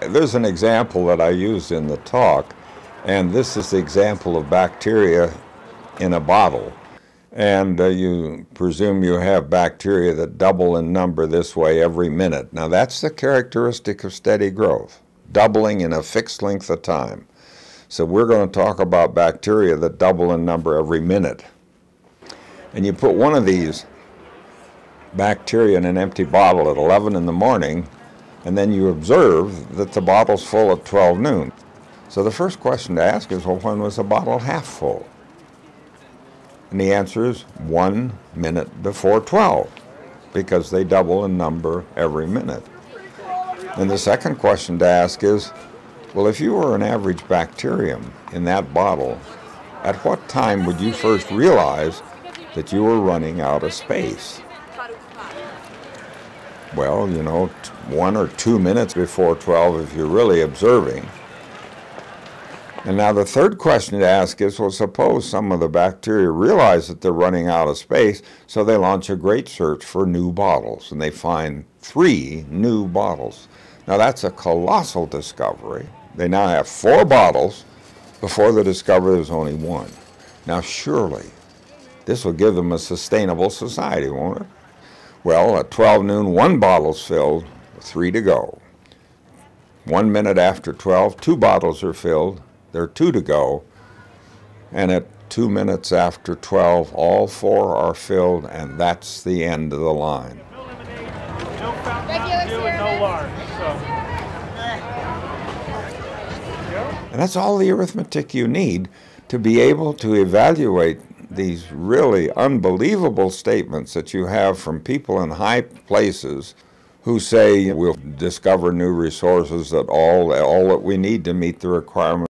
There's an example that I used in the talk, and this is the example of bacteria in a bottle. And you presume you have bacteria that double in number this way every minute. Now that's the characteristic of steady growth, doubling in a fixed length of time. So we're going to talk about bacteria that double in number every minute. And you put one of these bacteria in an empty bottle at 11 in the morning, and then you observe that the bottle's full at 12 noon. So the first question to ask is, well, when was the bottle half full? And the answer is 1 minute before 12, because they double in number every minute. And the second question to ask is, well, if you were an average bacterium in that bottle, at what time would you first realize that you were running out of space? Well, 1 or 2 minutes before 12 if you're really observing. And now the third question to ask is, well, suppose some of the bacteria realize that they're running out of space, so they launch a great search for new bottles, and they find 3 new bottles. Now that's a colossal discovery. They now have 4 bottles. Before they discover there's only 1. Now surely this will give them a sustainable society, won't it? Well, at 12 noon, 1 bottle's filled, 3 to go. 1 minute after 12, 2 bottles are filled, there are 2 to go. And at 2 minutes after 12, all 4 are filled, and that's the end of the line. No lemonade, no Fountain Mountain Dew, and no large. And that's all the arithmetic you need to be able to evaluate these really unbelievable statements that you have from people in high places who say we'll discover new resources that all that we need to meet the requirements